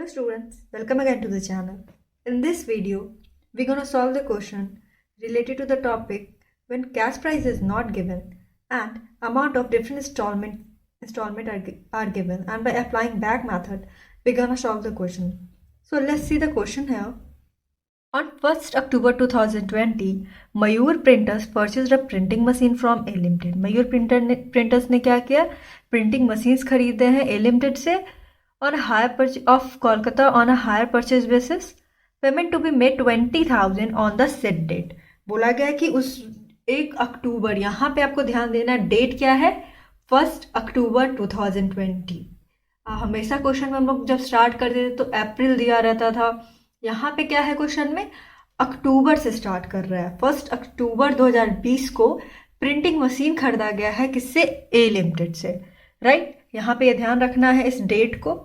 Hello students, welcome again to the channel. In this video, we're going to solve the question related to the topic when cash price is not given and amount of different installment are given, and by applying back method, we're going to solve the question. So let's see the question here. On 1st October 2020, Mayur Printers purchased a printing machine from A Limited. Mayur Printers ने क्या किया? Printing machines खरीदे हैं A Limited से on a hire purchase of Kolkata on a hire purchase basis. Payment to be made 20,000 on the set date. बोला गया कि उस 1 अक्टूबर, यहाँ पे आपको ध्यान देना, डेट क्या है? 1 अक्टूबर 2020. हमेशा क्वेश्चन में हम लोग जब स्टार्ट करते थे तो अप्रैल दिया रहता था. यहाँ पे क्या है क्वेश्चन में? अक्टूबर से स्टार्ट कर रहा है. 1 अक्टूबर 2020 को प्रिंटिंग मशीन खरीदा गया है किससे? ए लिमिटेड से. राइट, यहाँ पे ये ध्यान रखना है इस डेट को.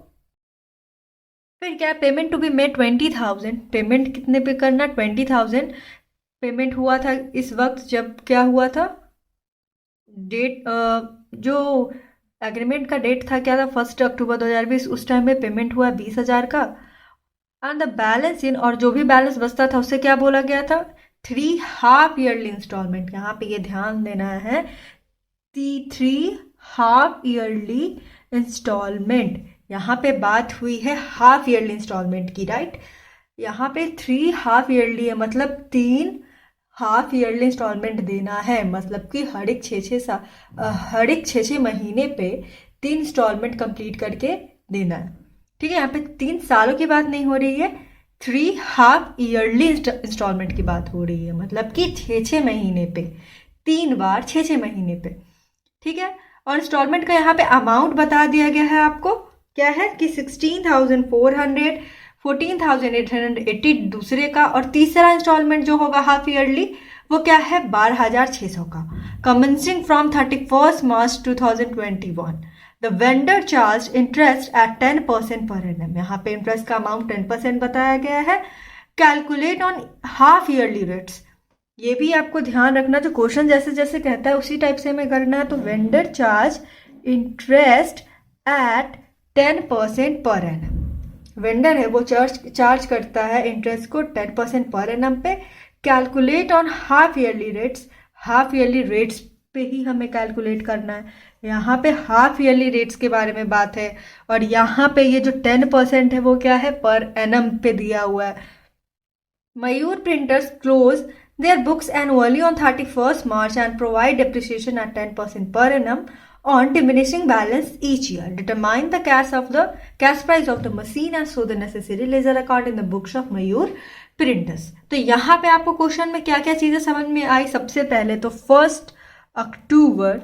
फिर क्या है? Payment to be made 20,000. Payment कितने पे करना? 20,000 पेमेंट हुआ था इस वक्त. जब क्या हुआ था? डेट जो एग्रीमेंट का डेट था क्या था? 1 अक्टूबर 2020. उस टाइम में पेमेंट हुआ 20,000 का. एंड द बैलेंस इन, और जो भी बैलेंस बचता था उससे क्या बोला गया था? 3 हाफ ईयरली इंस्टॉलमेंट. यहाँ पे ये ध्यान देना है, 3 हाफ ईयरली इंस्टॉलमेंट. यहाँ पे बात हुई है हाफ ईयरली इंस्टॉलमेंट की. राइट, यहाँ पे 3 हाफ ईयरली है, मतलब 3 हाफ ईयरली इंस्टॉलमेंट देना है. मतलब कि हर एक 6 महीने पे 3 इंस्टॉलमेंट कंप्लीट करके देना है. ठीक है, यहाँ पे 3 सालों की बात नहीं हो रही है, 3 हाफ ईयरली इंस्टॉलमेंट की बात हो रही है. मतलब कि 6 महीने पे 3 बार 6 महीने पे. ठीक है, और इंस्टॉलमेंट का यहाँ पे अमाउंट बता दिया गया है आपको. क्या है कि 16,400, 14,880 दूसरे का, और तीसरा इंस्टॉलमेंट जो होगा हाफ ईयरली वो क्या है? 12,600 का. Commencing from 31 March 2021. The vendor charge interest eight 10% per annum. यहाँ पे इंटरेस्ट का अमाउंट 10% बताया गया है. Calculate on half yearly rates. ये भी आपको ध्यान रखना, जो क्वेश्चन जैसे जैसे कहता है उसी टाइप से हमें करना है. तो vendor charge interest eight 10% per annum. Vendor है वो चार्ज करता है इंटरेस्ट को 10% पर एनम पे. Calculate on half yearly rates. Half yearly rates पे ही हमें कैलकुलेट करना है. यहाँ पे हाफ ईयरली रेट्स के बारे में बात है, और यहाँ पे ये जो 10% है वो क्या है? पर एनम पे दिया हुआ है. Mayur printers close their books annually on 31st March and provide depreciation at 10% per annum on diminishing balance each year. Determine the cash price of the machine and show the necessary ledger account in the books of Mayur Printers. तो यहाँ पे आपको question में क्या क्या चीज़ें समझ में आई? सबसे पहले तो 1 अक्टूबर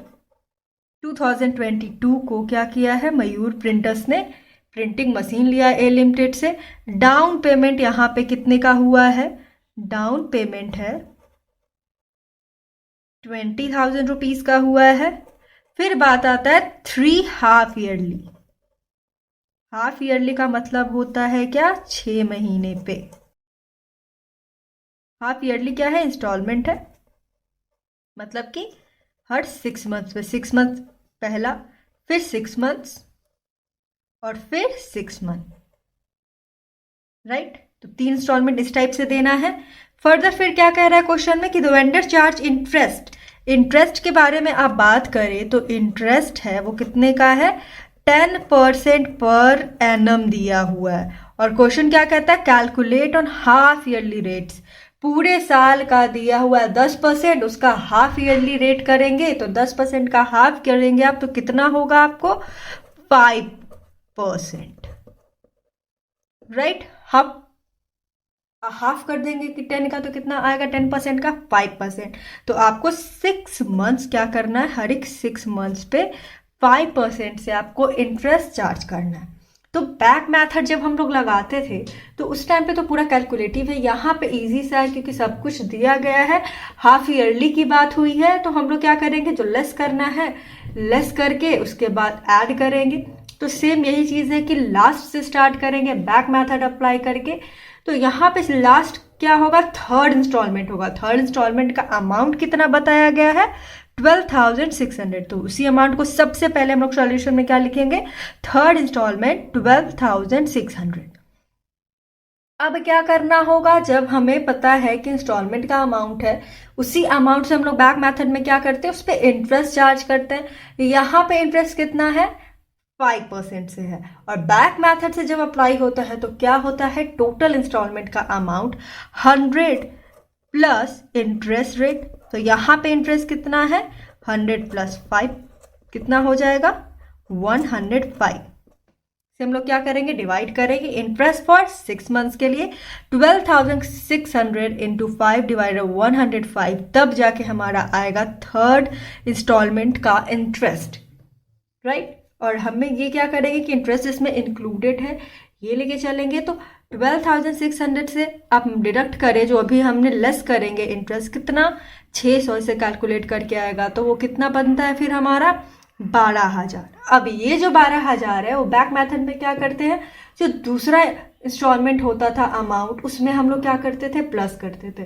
2022 को क्या किया है? मयूर प्रिंटर्स ने प्रिंटिंग मशीन लिया ए लिमिटेड से. डाउन पेमेंट यहाँ पे कितने का हुआ है? डाउन पेमेंट है 20,000 रुपीज का हुआ है. फिर बात आता है 3 हाफ ईयरली. हाफ ईयरली का मतलब होता है क्या? 6 महीने पे. हाफ ईयरली क्या है? इंस्टॉलमेंट है. मतलब कि हर 6 मंथ्स पे, 6 मंथ पहला, फिर 6 मंथ्स, और फिर 6 मंथ. राइट, तो 3 इंस्टॉलमेंट इस टाइप से देना है. फर्दर फिर क्या कह रहा है क्वेश्चन में कि the vendor charge interest. Interest के बारे में आप बात करें तो इंटरेस्ट है वो कितने का है? 10% पर एनम दिया हुआ है. और क्वेश्चन क्या कहता है? Calculate on half yearly rates. पूरे साल का दिया हुआ है 10%, उसका हाफ ईयरली रेट करेंगे तो 10% का हाफ करेंगे आप, तो कितना होगा आपको? 5%. राइट, हाफ कर देंगे कि 10 का, तो कितना आएगा? 10% का 5%. तो आपको 6 मंथ्स क्या करना है? हर एक 6 मंथ्स पे 5% से आपको इंटरेस्ट चार्ज करना है. तो बैक मेथड जब हम लोग लगाते थे तो उस टाइम पे तो पूरा कैलकुलेटिव है. यहाँ पे इजी सा है क्योंकि सब कुछ दिया गया है. हाफ ईयरली की बात हुई है तो हम लोग क्या करेंगे? जो लेस करना है लेस करके उसके बाद ऐड करेंगे. तो सेम यही चीज़ है कि लास्ट से स्टार्ट करेंगे बैक मेथड अप्लाई करके. तो यहाँ पे लास्ट क्या होगा? 3rd इंस्टॉलमेंट होगा. 3rd इंस्टॉलमेंट का अमाउंट कितना बताया गया है? 12,600. तो उसी अमाउंट को सबसे पहले हम लोग सॉल्यूशन में क्या लिखेंगे? 3rd instalment 12,600. अब क्या करना होगा, जब हमें पता है कि इंस्टॉलमेंट का अमाउंट है, उसी अमाउंट से हम लोग बैक मेथड में क्या करते हैं, उस पर इंटरेस्ट चार्ज करते हैं। यहाँ पे इंटरेस्ट कितना है, 5% से है। और बैक मेथड से जब अप्लाई होता है तो क्या होता है, टोटल इंस्टॉलमेंट का अमाउंट 100 प्लस इंटरेस्ट रेट। तो यहाँ पे इंटरेस्ट कितना है, 100 प्लस 5 कितना हो जाएगा, 105 से हम लोग क्या करेंगे, डिवाइड करेंगे। इंटरेस्ट फॉर 6 मंथ्स के लिए 12,600 इंटू 5 डिवाइडेड 105, तब जाके हमारा आएगा थर्ड इंस्टॉलमेंट का इंटरेस्ट, राइट। और हमें ये क्या करेंगे कि इंटरेस्ट इसमें इंक्लूडेड है, ये लेके चलेंगे। तो 12,600 से आप डिडक्ट करें, जो अभी हमने लेस करेंगे इंटरेस्ट कितना, 600 से कैलकुलेट करके आएगा। तो वो कितना बनता है फिर हमारा, 12,000। अब ये जो 12,000 है वो बैक मेथड में क्या करते हैं, जो दूसरा इंस्टॉलमेंट होता था अमाउंट, उसमें हम लोग क्या करते थे, प्लस करते थे।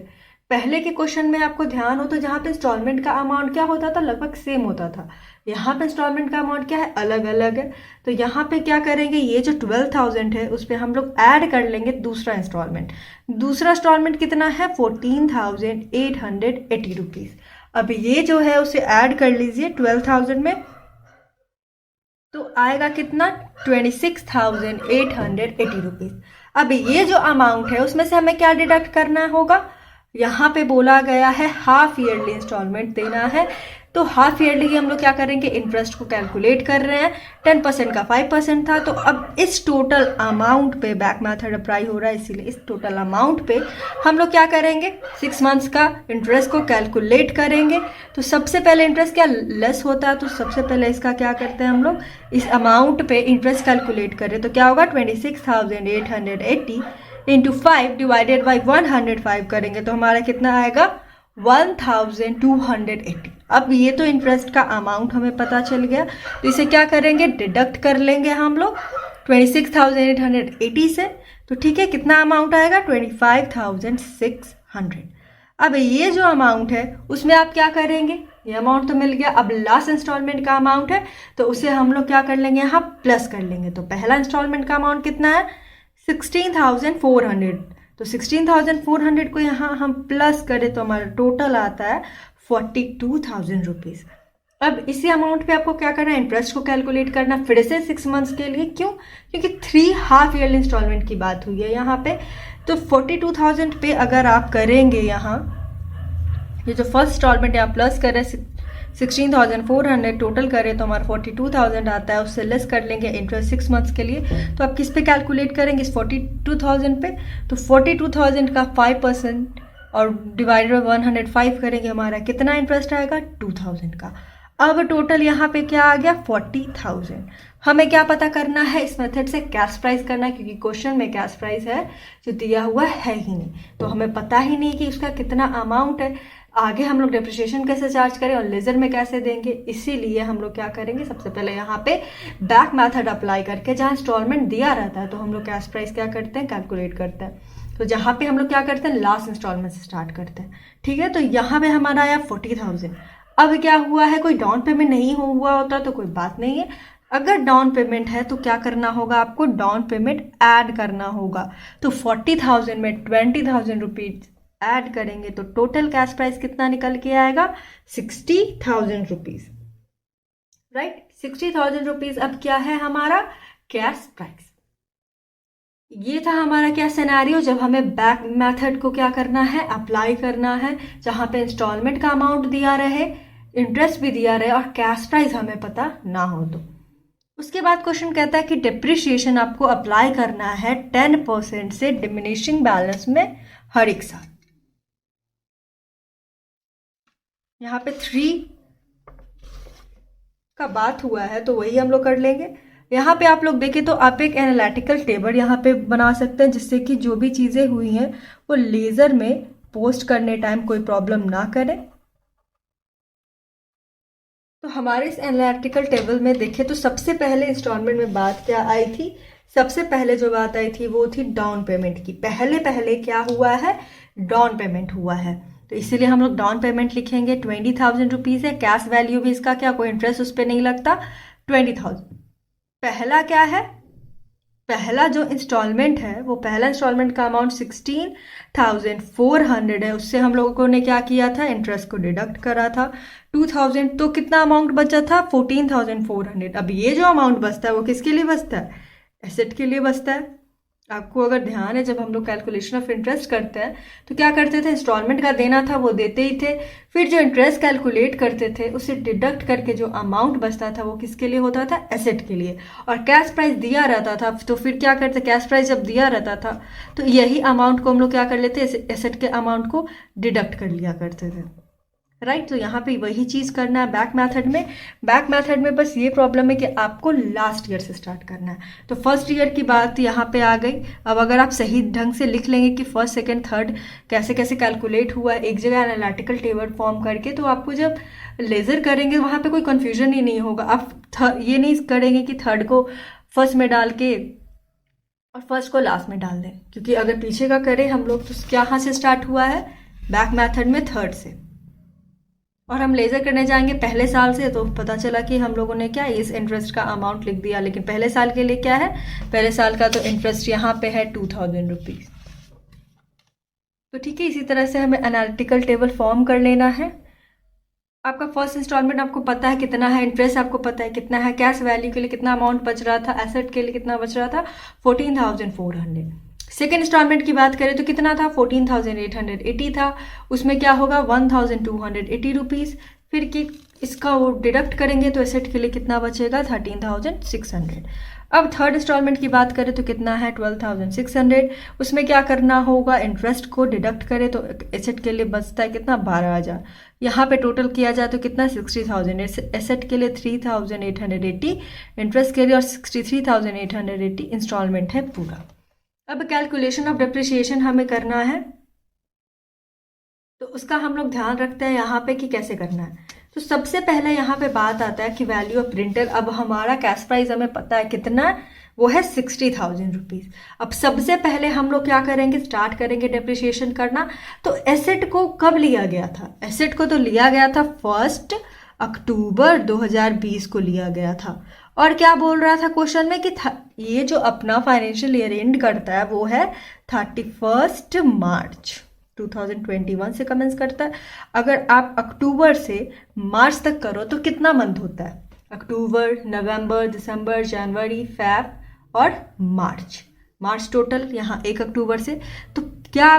पहले के क्वेश्चन में आपको ध्यान हो तो जहाँ पे इंस्टॉलमेंट का अमाउंट क्या होता था, लगभग सेम होता था। यहाँ पे इंस्टॉलमेंट का अमाउंट क्या है, अलग अलग है। तो यहाँ पे क्या करेंगे, ये जो 12,000 है उस पर हम लोग ऐड कर लेंगे दूसरा इंस्टॉलमेंट। दूसरा इंस्टॉलमेंट कितना है, 14,880 रुपीज़। अब ये जो है उसे ऐड कर लीजिए 12,000 में, तो आएगा कितना, 26,880 रुपीज़। अब ये जो अमाउंट है उसमें से हमें क्या डिडक्ट करना होगा, यहाँ पे बोला गया है हाफ ईयरली इंस्टॉलमेंट देना है। तो हाफ ईयरली हम लोग क्या करेंगे, इंटरेस्ट को कैलकुलेट कर रहे हैं, 10% का 5% था। तो अब इस टोटल अमाउंट पे बैक मेथड अप्लाई हो रहा है, इसीलिए इस टोटल अमाउंट पे हम लोग क्या करेंगे, 6 मंथ्स का इंटरेस्ट को कैलकुलेट करेंगे। तो सबसे पहले इंटरेस्ट क्या लेस होता है, तो सबसे पहले इसका क्या करते हैं हम लोग, इस अमाउंट पे इंटरेस्ट कैलकुलेट करें। तो क्या होगा, 26,880 इंटू 5 डिवाइडेड बाई 105 करेंगे तो हमारा कितना आएगा, 1,280। अब ये तो इंटरेस्ट का अमाउंट हमें पता चल गया, तो इसे क्या करेंगे, डिडक्ट कर लेंगे हम लोग 26,880 से। तो ठीक है, कितना अमाउंट आएगा, 25,600। अब ये जो अमाउंट है उसमें आप क्या करेंगे, ये अमाउंट तो मिल गया। अब लास्ट इंस्टॉलमेंट का अमाउंट है तो उसे हम लोग क्या कर लेंगे, यहाँ प्लस कर लेंगे। तो पहला इंस्टॉलमेंट का अमाउंट कितना है, 16,400। तो 16,400 को यहाँ हम प्लस करें तो हमारा टोटल आता है 42,000 रुपीज़। अब इसी अमाउंट पे आपको क्या करना है, इंटरेस्ट को कैलकुलेट करना फिर से 6 मंथ्स के लिए। क्यों, क्योंकि 3 हाफ ईयरली इंस्टॉलमेंट की बात हुई है यहाँ पे। तो 42,000 पे अगर आप करेंगे, यहाँ ये जो फर्स्ट इंस्टॉलमेंट यहाँ प्लस करें 16,400 टोटल करें तो हमारा 42,000 आता है, उससे लेस कर लेंगे इंटरेस्ट 6 मंथ्स के लिए। तो आप किस पे कैलकुलेट करेंगे, इस 42,000 पे। तो 42,000 का 5% और डिवाइडेड बाई 105 करेंगे, हमारा कितना इंटरेस्ट आएगा, 2,000 का। अब टोटल यहाँ पे क्या आ गया, 40,000। हमें क्या पता करना है, इस मेथड से कैश प्राइस करना है, क्योंकि क्वेश्चन में कैश प्राइस है जो दिया हुआ है ही नहीं, तो हमें पता ही नहीं कि उसका कितना अमाउंट है। आगे हम लोग डेप्रिसिएशन कैसे चार्ज करें और लेजर में कैसे देंगे, इसीलिए हम लोग क्या करेंगे, सबसे पहले यहाँ पे बैक मेथड अप्लाई करके जहाँ इंस्टॉलमेंट दिया रहता है तो हम लोग कैश प्राइस क्या करते हैं, कैलकुलेट करते हैं। तो जहाँ पे हम लोग क्या करते हैं, लास्ट इंस्टॉलमेंट से स्टार्ट करते हैं। ठीक है, तो यहाँ पे हमारा आया 40,000। अब क्या हुआ है, कोई डाउन पेमेंट नहीं हुआ होता तो कोई बात नहीं है। अगर डाउन पेमेंट है तो क्या करना होगा, आपको डाउन पेमेंट ऐड करना होगा। तो 40,000 में 20,000 रुपीज ऐड करेंगे तो टोटल कैश प्राइस कितना निकल के आएगा, 60,000 रुपीज, राइट। 60,000 रुपीज अब क्या है हमारा कैश प्राइस। ये था हमारा क्या सिनेरियो, जब हमें बैक मेथड को क्या करना है, अप्लाई करना है, जहाँ पे इंस्टॉलमेंट का अमाउंट दिया रहे, इंटरेस्ट भी दिया रहे और कैश प्राइस हमें पता ना हो। तो उसके बाद क्वेश्चन कहता है कि डिप्रिशिएशन आपको अप्लाई करना है 10% से डिमिनिशिंग बैलेंस में हर एक साल। यहाँ पे 3 का बात हुआ है तो वही हम लोग कर लेंगे। यहाँ पे आप लोग देखें तो आप एक एनालिटिकल टेबल यहाँ पे बना सकते हैं, जिससे कि जो भी चीज़ें हुई हैं वो लेज़र में पोस्ट करने टाइम कोई प्रॉब्लम ना करे। तो हमारे इस एनालिटिकल टेबल में देखें तो सबसे पहले इंस्टॉलमेंट में बात क्या आई थी, सबसे पहले जो बात आई थी वो थी डाउन पेमेंट की। पहले क्या हुआ है, डाउन पेमेंट हुआ है, तो इसीलिए हम लोग डाउन पेमेंट लिखेंगे 20,000 रुपीज़ है। कैश वैल्यू भी इसका क्या, कोई इंटरेस्ट उस पर नहीं लगता, 20,000। पहला क्या है, पहला जो इंस्टॉलमेंट है वो पहला इंस्टॉलमेंट का अमाउंट 16,400 है, उससे हम लोगों ने क्या किया था, इंटरेस्ट को डिडक्ट करा था 2,000, तो कितना अमाउंट बचा था 14,400। अब ये जो अमाउंट बचता है वो किसके लिए बचता है, एसेट के लिए बचता है। आपको अगर ध्यान है, जब हम लोग कैलकुलेशन ऑफ इंटरेस्ट करते हैं तो क्या करते थे, इंस्टॉलमेंट का देना था वो देते ही थे, फिर जो इंटरेस्ट कैलकुलेट करते थे उसे डिडक्ट करके जो अमाउंट बचता था वो किसके लिए होता था, एसेट के लिए। और कैश प्राइस दिया रहता था तो फिर क्या करते, कैश प्राइस जब दिया रहता था तो यही अमाउंट को हम लोग क्या कर लेते, एसेट के अमाउंट को डिडक्ट कर लिया करते थे, राइट। तो यहाँ पे वही चीज़ करना है बैक मेथड में। बैक मेथड में बस ये प्रॉब्लम है कि आपको लास्ट ईयर से स्टार्ट करना है। तो फर्स्ट ईयर की बात यहाँ पे आ गई। अब अगर आप सही ढंग से लिख लेंगे कि फर्स्ट सेकंड थर्ड कैसे कैसे कैलकुलेट हुआ है एक जगह एनालिटिकल टेबल फॉर्म करके, तो आपको जब लेज़र करेंगे वहाँ पे कोई कन्फ्यूजन ही नहीं होगा। आप ये नहीं करेंगे कि थर्ड को फर्स्ट में डाल के और फर्स्ट को लास्ट में डाल दें, क्योंकि अगर पीछे का करें हम लोग तो कहाँ से स्टार्ट हुआ है, बैक मेथड में थर्ड से, और हम लेज़र करने जाएंगे पहले साल से, तो पता चला कि हम लोगों ने क्या इस इंटरेस्ट का अमाउंट लिख दिया, लेकिन पहले साल के लिए क्या है, पहले साल का तो इंटरेस्ट यहाँ पे है 2,000 रुपीज़। तो ठीक है, इसी तरह से हमें एनालिटिकल टेबल फॉर्म कर लेना है। आपका फर्स्ट इंस्टॉलमेंट आपको पता है कितना है, इंटरेस्ट आपको पता है कितना है, कैश वैल्यू के लिए कितना अमाउंट बच रहा था, एसेट के लिए कितना बच रहा था 14,400। सेकेंड इंस्टॉलमेंट की बात करें तो कितना था 14,880 था, उसमें क्या होगा 1,280 रुपीज़, फिर कि इसका वो डिडक्ट करेंगे तो एसेट के लिए कितना बचेगा 13,600। अब थर्ड इंस्टॉलमेंट की बात करें तो कितना है 12,600, उसमें क्या करना होगा, इंटरेस्ट को डिडक्ट करें तो एसेट के लिए बचता है कितना 12,000। यहाँ पे टोटल किया जाए तो कितना 60,000, एसेट के लिए 3,880, इंटरेस्ट के लिए और 63,880 इंस्टॉलमेंट है पूरा। अब कैलकुलेशन ऑफ डिप्रिसिएशन हमें करना है, तो उसका हम लोग ध्यान रखते हैं यहाँ पे कि कैसे करना है। तो सबसे पहले यहाँ पे बात आता है कि वैल्यू ऑफ प्रिंटर। अब हमारा कैश प्राइस हमें पता है कितना है, वो है 60,000 रुपीज़। अब सबसे पहले हम लोग क्या करेंगे, स्टार्ट करेंगे डिप्रिसिएशन करना। तो एसेट को कब लिया गया था, एसेट को तो लिया गया था 1 अक्टूबर 2020 को लिया गया था। और क्या बोल रहा था क्वेश्चन में कि ये जो अपना फाइनेंशियल ईयर एंड करता है वो है 31 मार्च 2021 से कमेंस करता है। अगर आप अक्टूबर से मार्च तक करो तो कितना मंथ होता है, अक्टूबर, नवंबर, दिसंबर, जनवरी, फेब और मार्च टोटल यहाँ 1 अक्टूबर से। तो क्या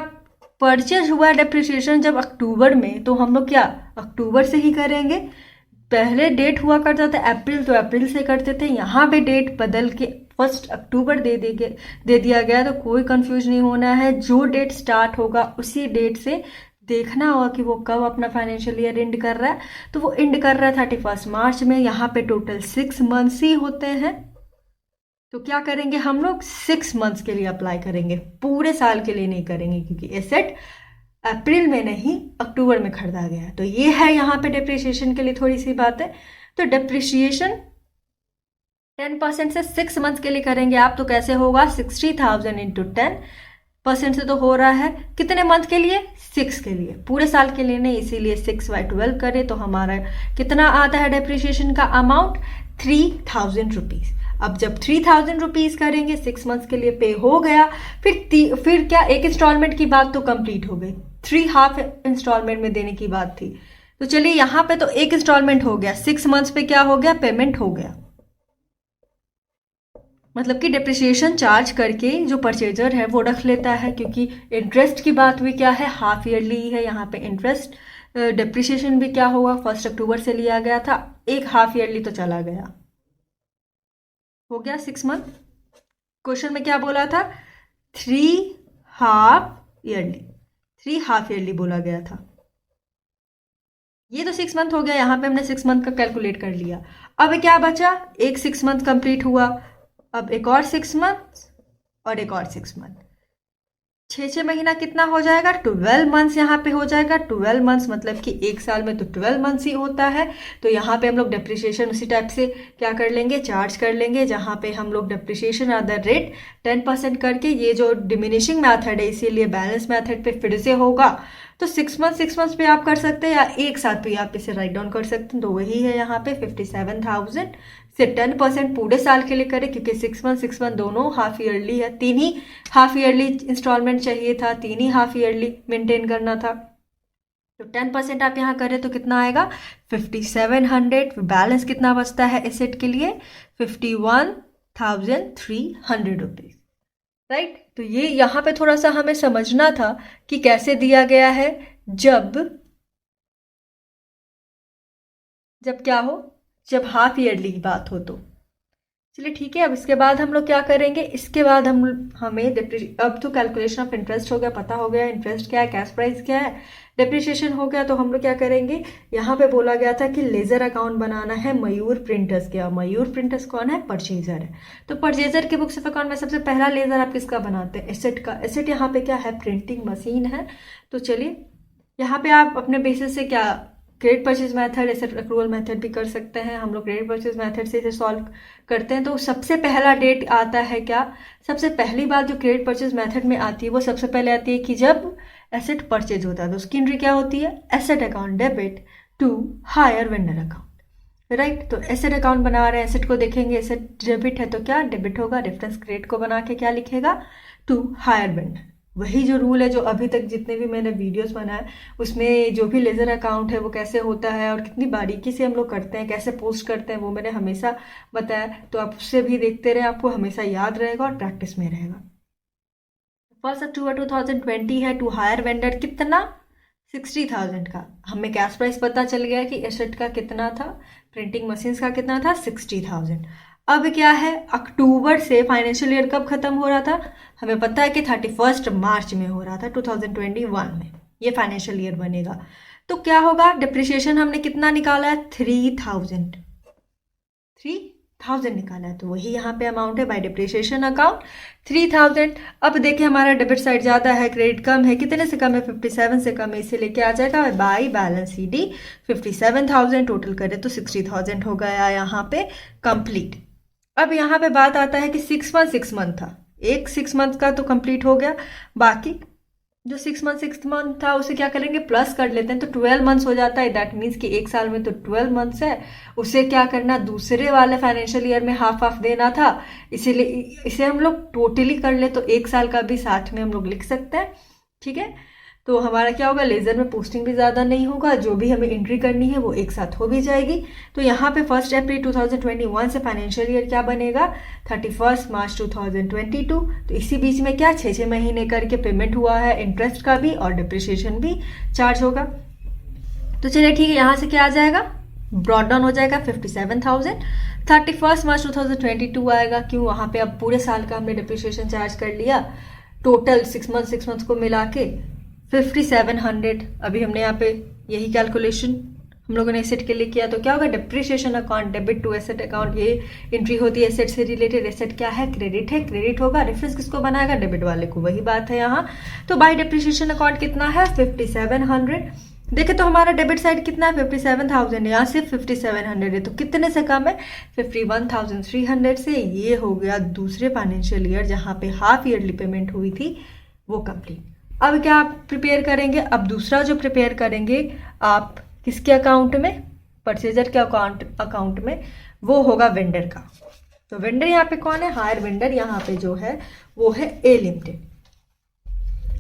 परचेज हुआ डिप्रिसिएशन जब अक्टूबर में, तो हम लोग क्या अक्टूबर से ही करेंगे। पहले डेट हुआ करता था अप्रैल, तो अप्रैल से करते थे, यहाँ पे डेट बदल के 1 अक्टूबर दे दिया गया। तो कोई कंफ्यूज नहीं होना है, जो डेट स्टार्ट होगा उसी डेट से देखना होगा कि वो कब अपना फाइनेंशियल ईयर एंड कर रहा है। तो वो एंड कर रहा है 31 मार्च में। यहाँ पे टोटल 6 मंथ्स ही होते हैं। तो क्या करेंगे हम लोग 6 मंथ्स के लिए अप्लाई करेंगे, पूरे साल के लिए नहीं करेंगे, क्योंकि एसेट अप्रैल में नहीं अक्टूबर में खरीदा गया है। तो ये है यहाँ पे डिप्रिसिएशन के लिए थोड़ी सी बात है। तो डिप्रिसिएशन 10% से 6 मंथ के लिए करेंगे आप, तो कैसे होगा 60,000 इंटू 10% से तो हो रहा है कितने मंथ के लिए, 6 के लिए, पूरे साल के लिए नहीं, इसीलिए 6/12 करें तो हमारा कितना आता है डिप्रिसिएशन का अमाउंट 3,000 रुपीज़। अब जब 3,000 रुपीज़ करेंगे 6 मंथ्स के लिए पे हो गया, फिर क्या एक इंस्टॉलमेंट की बात तो कंप्लीट हो गई, 3 हाफ इंस्टॉलमेंट में देने की बात थी। तो चलिए यहाँ पे तो एक इंस्टॉलमेंट हो गया, 6 मंथ्स पे क्या हो गया, पेमेंट हो गया। मतलब कि डिप्रिसिएशन चार्ज करके जो परचेजर है वो रख लेता है, क्योंकि इंटरेस्ट की बात हुई क्या है, हाफ ईयरली है यहाँ पे इंटरेस्ट। डिप्रिसिएशन भी क्या होगा 1 अक्टूबर से लिया गया था, एक हाफ ईयरली तो चला गया, हो गया 6 मंथ। क्वेश्चन में क्या बोला था 3 हाफ ईयरली बोला गया था। ये तो 6 मंथ हो गया, यहाँ पे हमने 6 मंथ का कैलकुलेट कर लिया। अब क्या बचा, एक 6 मंथ कंप्लीट हुआ, अब एक और 6 मंथ और एक और 6 मंथ, 6 महीना कितना हो जाएगा 12 मंथ्स यहाँ पे हो जाएगा। 12 मंथ्स मतलब कि एक साल में तो 12 मंथ्स ही होता है। तो यहाँ पे हम लोग डिप्रिसिएशन उसी टाइप से क्या कर लेंगे, चार्ज कर लेंगे, जहाँ पे हम लोग डिप्रिसिएशन अदर रेट 10% करके, ये जो डिमिनिशिंग मेथड है इसीलिए बैलेंस मेथड पे फिर से होगा। तो 6 मंथ्स पे आप कर सकते हैं, या एक साथ भी आप इसे राइट डाउन कर सकते हैं। तो वही है यहाँ पे 57,000 से 10% पूरे साल के लिए करें, क्योंकि 6 मंथ दोनों हाफ ईयरली है, 3 ही हाफ ईयरली इंस्टॉलमेंट चाहिए था, 3 ही हाफ ईयरली मेंटेन करना था। तो 10% आप यहाँ करें तो कितना आएगा 5700। बैलेंस कितना बचता है एसेट के लिए 51,300 रुपीज, राइट। तो ये यहाँ पे थोड़ा सा हमें समझना था कि कैसे दिया गया है, जब क्या हो, जब हाफ ईयरली की बात हो तो। चलिए ठीक है, अब इसके बाद हम लोग क्या करेंगे, इसके बाद हमें अब तो कैलकुलेशन ऑफ इंटरेस्ट हो गया, पता हो गया इंटरेस्ट क्या है, कैश प्राइस क्या है, डेप्रिसिएशन हो गया। तो हम लोग क्या करेंगे, यहाँ पे बोला गया था कि लेजर अकाउंट बनाना है मयूर प्रिंटर्स के। मयूर प्रिंटर्स कौन है, परचेजर है। तो परचेजर के बुक्स ऑफ अकाउंट में सबसे पहला लेजर आप किसका बनाते हैं, एसेट का। एसेट यहाँ पे क्या है, प्रिंटिंग मशीन है। तो चलिए यहाँ पे आप अपने बेसिस से क्या credit purchase method, asset accrual method भी कर सकते हैं। हम लोग क्रेडिट परचेज मेथड से इसे सॉल्व करते हैं। तो सबसे पहला डेट आता है क्या, सबसे पहली बात जो क्रेडिट परचेज मेथड में आती है वो सबसे पहले आती है कि जब एसेट परचेज होता है तो उसकी एंट्री क्या होती है, asset account debit to hire vendor account, right. तो एसेट अकाउंट बना रहे हैं, एसेट को देखेंगे, एसेट डेबिट है तो क्या डेबिट होगा, रेफरेंस क्रेडिट को बना के क्या लिखेगा, टू हायर वेंडर। वही जो रूल है जो अभी तक जितने भी मैंने वीडियोस बनाए उसमें जो भी लेजर अकाउंट है वो कैसे होता है और कितनी बारीकी से हम लोग करते हैं, कैसे पोस्ट करते हैं, वो मैंने हमेशा बताया। तो आप उससे भी देखते रहे, आपको हमेशा याद रहेगा और प्रैक्टिस में रहेगा। 1 अक्टूबर 2020 है, टू हायर वेंडर कितना 60,000 का। हमें कैश प्राइस पता चल गया कि एसेट का कितना था, प्रिंटिंग मशीन्स का कितना था 60,000। अब क्या है, अक्टूबर से फाइनेंशियल ईयर कब खत्म हो रहा था, हमें पता है कि 31 मार्च में हो रहा था 2021 में, ये फाइनेंशियल ईयर बनेगा। तो क्या होगा, डिप्रिसिएशन हमने कितना निकाला है 3,000 निकाला है। तो वही यहाँ पे अमाउंट है बाय डिप्रिसिएशन अकाउंट 3,000। अब देखिए हमारा डेबिट साइड ज़्यादा है, क्रेडिट कम है, कितने से कम है 57 से कम है, इसे लेके आ जाएगा बाय बैलेंस CD 57,000, टोटल करें तो 60,000 हो गया यहाँ पे कंप्लीट। अब यहाँ पे बात आता है कि 6 मंथ था, एक 6 मंथ का तो कंप्लीट हो गया, बाकी जो 6 मंथ था उसे क्या करेंगे प्लस कर लेते हैं तो 12 मंथ्स हो जाता है। दैट मीन्स कि एक साल में तो 12 मंथ्स है, उसे क्या करना दूसरे वाले फाइनेंशियल ईयर में हाफ हाफ देना था, इसीलिए इसे हम लोग टोटली कर ले तो एक साल का भी साथ में हम लोग लिख सकते हैं, ठीक है। तो हमारा क्या होगा, लेजर में पोस्टिंग भी ज़्यादा नहीं होगा, जो भी हमें एंट्री करनी है वो एक साथ हो भी जाएगी। तो यहाँ पे 1 अप्रैल 2021 से फाइनेंशियल ईयर क्या बनेगा 31 मार्च 2022। तो इसी बीच में क्या 6 महीने करके पेमेंट हुआ है, इंटरेस्ट का भी और डिप्रिसिएशन भी चार्ज होगा। तो चलिए ठीक है, यहाँ से क्या आ जाएगा, ब्रॉड डाउन हो जाएगा 57,000। 31 मार्च 2022 आएगा, क्यों, वहाँ पे अब पूरे साल का हमने डिप्रिसिएशन चार्ज कर लिया, टोटल 6 मंथ को मिला के 5700। अभी हमने यहाँ पे यही कैलकुलेशन हम लोगों ने एसेट के लिए किया। तो क्या होगा, depreciation account debit to asset account, ये एंट्री होती है एसेट से रिलेटेड। एसेट क्या है, क्रेडिट है, क्रेडिट होगा, रेफरेंस किसको बनाएगा, डेबिट वाले को, वही बात है यहाँ। तो बाय डिप्रिसिएशन अकाउंट कितना है 5700। देखे तो हमारा डेबिट साइड कितना है 57,000, यहाँ सिर्फ 5700 है, तो कितने से कम है 51,300 से। ये हो गया दूसरे फाइनेंशियल ईयर जहाँ पे हाफ ईयरली पेमेंट हुई थी वो कंप्लीट। अब क्या आप प्रिपेयर करेंगे, अब दूसरा जो प्रिपेयर करेंगे आप किसके अकाउंट में, परचेजर के अकाउंट में, वो होगा वेंडर का। तो वेंडर यहाँ पे कौन है, हायर वेंडर यहाँ पे जो है वो है ए लिमिटेड।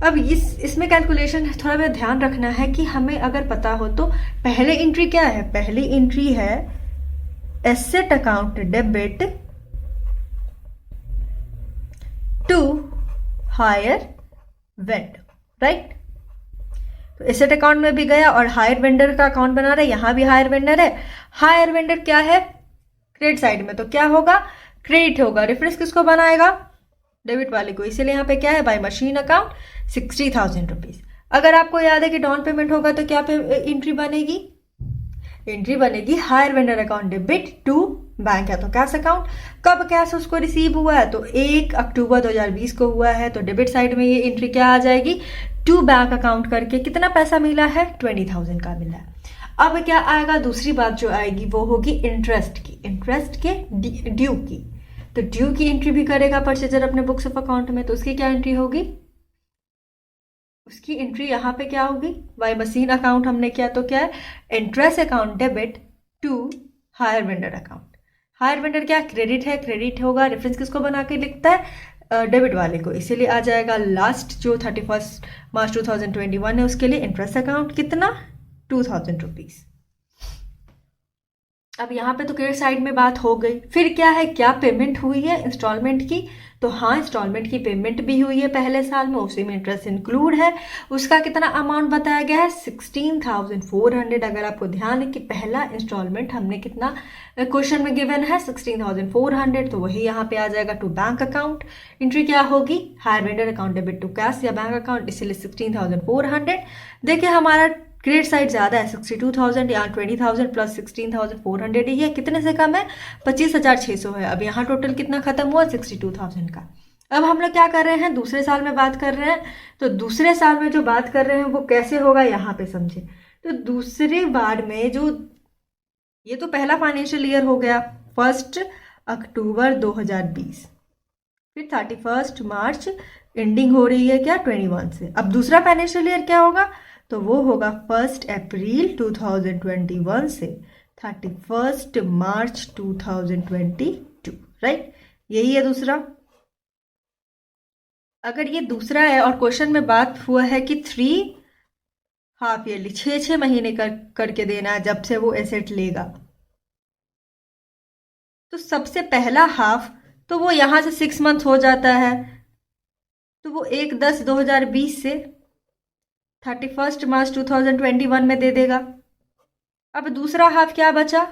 अब इसमें कैलकुलेशन थोड़ा बहुत ध्यान रखना है कि हमें अगर पता हो तो पहले एंट्री क्या है, पहली एंट्री है asset account debit to hire vendor, right. तो एसेट अकाउंट में भी गया और हायर वेंडर का अकाउंट बना रहे, यहां भी हायर वेंडर है। हायर वेंडर क्या है, क्रेडिट साइड में, तो क्या होगा क्रेडिट होगा, रेफरेंस किसको बनाएगा, डेबिट वाले को, इसीलिए यहाँ पे क्या है बाय मशीन अकाउंट 60,000 रुपीज। अगर आपको याद है कि डाउन पेमेंट होगा तो क्या एंट्री बनेगी, एंट्री बनेगी hire vendor account debit to bank है तो कैश अकाउंट। कब कैश उसको रिसीव हुआ है, तो 1 अक्टूबर 2020 को हुआ है। तो डेबिट साइड में ये एंट्री क्या आ जाएगी, टू बैंक अकाउंट करके कितना पैसा मिला है 20,000 का मिला है। अब क्या आएगा, दूसरी बात जो आएगी वो होगी इंटरेस्ट की, इंटरेस्ट के ड्यू की। तो ड्यू की एंट्री भी करेगा परचेजर अपने बुक्स ऑफ अकाउंट में, तो उसकी क्या एंट्री होगी, उसकी एंट्री यहाँ पे क्या होगी, बाय मशीन अकाउंट हमने किया तो क्या है interest account debit to hire vendor account. Hire vendor क्या क्रेडिट है, क्रेडिट होगा, रेफरेंस किसको बना के लिखता है, डेबिट वाले को, इसीलिए आ जाएगा लास्ट जो 31 मार्च 2021 है उसके लिए इंटरेस्ट अकाउंट कितना 2000 रुपीज। अब यहाँ पे तो क्रेडिट साइड में बात हो गई। फिर क्या है, क्या पेमेंट हुई है इंस्टॉलमेंट की, तो हाँ इंस्टॉलमेंट की पेमेंट भी हुई है पहले साल में, उसी में इंटरेस्ट इंक्लूड है। उसका कितना अमाउंट बताया गया है 16,400। अगर आपको ध्यान है कि पहला इंस्टॉलमेंट हमने कितना क्वेश्चन में गिवन है 16,400, तो वही यहाँ पे आ जाएगा टू बैंक अकाउंट। एंट्री क्या होगी, hire vendor account debit to cash या बैंक अकाउंट, इसीलिए 16,400। देखिए हमारा क्रेडिट साइड ज़्यादा है 62,000, यहाँ 20,000 प्लस 16,400 ही है, कितने से कम है 25,600 है। अब यहाँ टोटल कितना खत्म हुआ 62,000 का। अब हम लोग क्या कर रहे हैं, दूसरे साल में बात कर रहे हैं। तो दूसरे साल में जो बात कर रहे हैं वो कैसे होगा यहाँ पे समझे। तो दूसरे बार में जो ये तो पहला फाइनेंशियल ईयर हो गया 1 अक्टूबर 2020, फिर 31 मार्च एंडिंग हो रही है क्या 21 से। अब दूसरा फाइनेंशियल ईयर क्या होगा, तो वो होगा 1 अप्रैल 2021 से 31 मार्च 2022, राइट। यही है दूसरा। अगर ये दूसरा है और क्वेश्चन में बात हुआ है कि 3 हाफ ईयरली 6 महीने करके देना है जब से वो एसेट लेगा, तो सबसे पहला हाफ तो वो यहाँ से 6 मंथ हो जाता है, तो वो 1/10/2020 से 31 मार्च 2021 में दे देगा। अब दूसरा हाफ क्या बचा,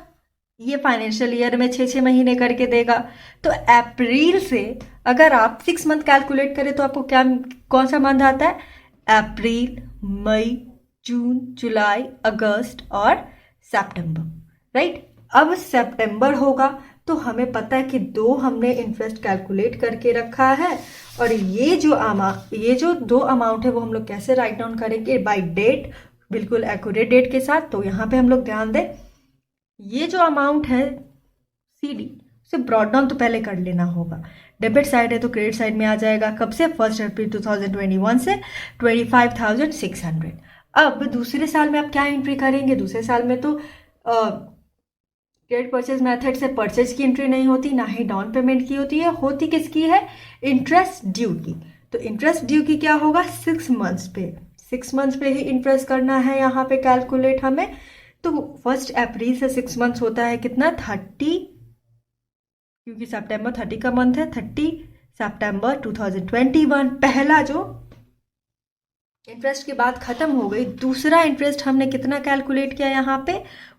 ये फाइनेंशियल ईयर में 6 महीने करके देगा। तो अप्रैल से अगर आप 6 मंथ कैलकुलेट करें तो आपको क्या कौन सा मंथ आता है, अप्रैल, मई, जून, जुलाई, अगस्त और सितंबर, राइट। अब सितंबर होगा तो हमें पता है कि 2 हमने इंटरेस्ट कैलकुलेट करके रखा है, और ये जो 2 अमाउंट है वो हम लोग कैसे राइट डाउन करेंगे, बाय डेट, बिल्कुल एक्यूरेट डेट के साथ। तो यहाँ पे हम लोग ध्यान दें, ये जो अमाउंट है CD उसे ब्रॉड डाउन तो पहले कर लेना होगा। डेबिट साइड है तो क्रेडिट साइड में आ जाएगा कब से 1 अप्रैल 2021 से 25,600। अब दूसरे साल में आप क्या एंट्री करेंगे, दूसरे साल में तो क्रेडिट परचेज मेथड से परचेज की एंट्री नहीं होती, ना ही डाउन पेमेंट की होती है, होती किसकी है, इंटरेस्ट ड्यू की। तो इंटरेस्ट ड्यू की क्या होगा 6 मंथ्स पे, 6 मंथ्स पे ही इंटरेस्ट करना है यहाँ पे कैलकुलेट हमें। तो 1 अप्रैल से 6 मंथ्स होता है कितना 30, क्योंकि सितंबर 30 का मंथ है, 30 सितंबर 2021 पहला जो इंटरेस्ट की बात खत्म हो गई। दूसरा इंटरेस्ट हमने कितना कैलकुलेट किया यहाँ पे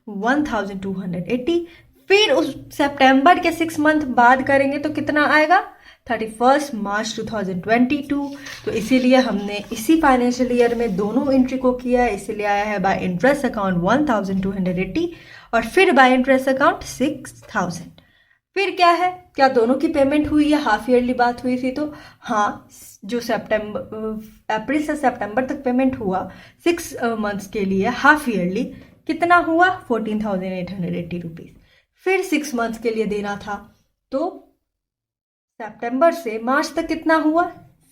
1,280। फिर उस सितंबर के 6 मंथ बाद करेंगे तो कितना आएगा 31 मार्च 2022। तो इसीलिए हमने इसी फाइनेंशियल ईयर में दोनों एंट्री को किया है, इसीलिए आया है बाय इंटरेस्ट अकाउंट 1,280 और फिर बाय इंटरेस्ट अकाउंट 6,000। फिर क्या है, क्या दोनों की पेमेंट हुई है, हाफ ईयरली बात हुई थी तो हाँ, जो अप्रैल से सितंबर तक पेमेंट हुआ 6 मंथ्स के लिए हाफ ईयरली कितना हुआ 14,880 रुपीज। फिर 6 मंथ्स के लिए देना था तो सितंबर से मार्च तक कितना हुआ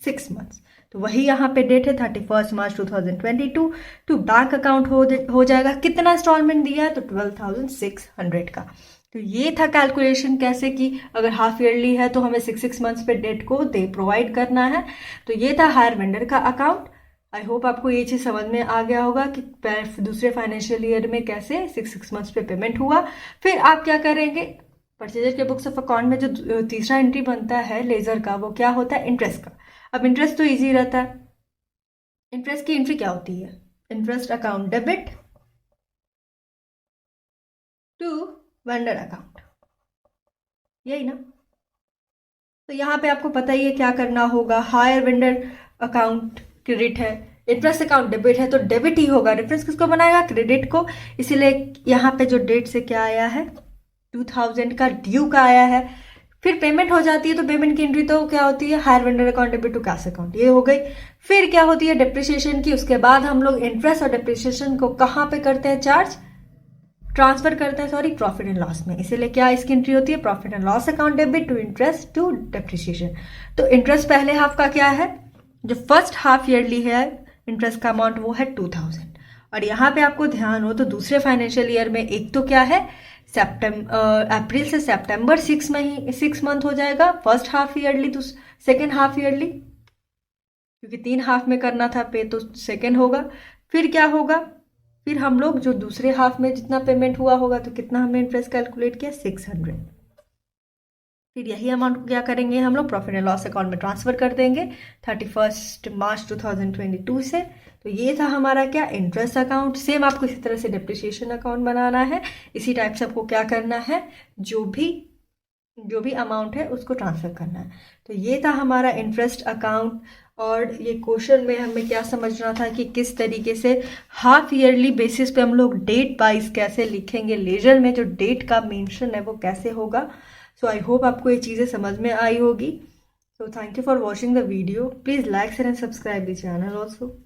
6 मंथ्स, तो वही यहाँ पे डेट है 31 मार्च 2022। टू बैंक अकाउंट हो जाएगा, कितना इंस्टॉलमेंट दिया है तो 12,600 का। तो ये था कैलकुलेशन कैसे कि अगर हाफ ईयरली है तो हमें 6 मंथ्स पे डेट को प्रोवाइड करना है। तो ये था हायर वेंडर का अकाउंट। आई होप आपको ये चीज़ समझ में आ गया होगा कि दूसरे फाइनेंशियल ईयर में कैसे 6 मंथ्स पे पेमेंट हुआ। फिर आप क्या करेंगे, परचेजर के बुक्स ऑफ अकाउंट में जो तीसरा एंट्री बनता है लेजर का, वो क्या होता है इंटरेस्ट का। अब इंटरेस्ट तो ईजी रहता है, इंटरेस्ट की एंट्री क्या होती है, interest account debit to vendor account, यही ना। तो यहाँ पे आपको पता ही है क्या करना होगा, हायर वेंडर अकाउंट क्रेडिट है, इंटरेस्ट अकाउंट डेबिट है तो डेबिट ही होगा, रेफरेंस किसको बनाएगा क्रेडिट को। इसीलिए यहाँ पे जो डेट से क्या आया है 2000 का ड्यू का आया है। फिर पेमेंट हो जाती है तो पेमेंट की एंट्री तो क्या होती है hire vendor account debit to cash account, ये हो गई। फिर क्या होती है डिप्रिसिएशन की, उसके बाद हम लोग इंटरेस्ट और डिप्रिसिएशन को कहाँ पे करते हैं चार्ज, ट्रांसफर करते हैं सॉरी प्रॉफिट एंड लॉस में। इसीलिए क्या इसकी एंट्री होती है profit and loss account debit to interest to depreciation. तो इंटरेस्ट पहले हाफ का क्या है, जो फर्स्ट हाफ ईयरली है इंटरेस्ट का अमाउंट वो है 2000। और यहाँ पे आपको ध्यान हो तो दूसरे फाइनेंशियल ईयर में एक तो क्या है अप्रैल से सितंबर 6 मंथ हो जाएगा, फर्स्ट हाफ ईयरली, तो सेकेंड हाफ ईयरली, क्योंकि 3 हाफ में करना था पे, तो सेकेंड होगा। फिर क्या होगा, फिर हम लोग जो दूसरे हाफ में जितना पेमेंट हुआ होगा, तो कितना हमने इंटरेस्ट कैलकुलेट किया, 600। फिर यही अमाउंट को क्या करेंगे हम लोग, प्रॉफिट एंड लॉस अकाउंट में ट्रांसफर कर देंगे 31 मार्च 2022 से। तो ये था हमारा क्या, इंटरेस्ट अकाउंट। सेम आपको इसी तरह से डेप्रिसिएशन अकाउंट बनाना है, इसी टाइप से आपको क्या करना है, जो भी अमाउंट है उसको ट्रांसफर करना है। तो ये था हमारा इंटरेस्ट अकाउंट। और ये क्वेश्चन में हमें क्या समझना था कि किस तरीके से हाफ ईयरली बेसिस पे हम लोग डेट वाइज कैसे लिखेंगे, लेजर में जो डेट का मेंशन है वो कैसे होगा। सो आई होप आपको ये चीज़ें समझ में आई होगी। So thank you for watching the video. Please like share and subscribe the channel also.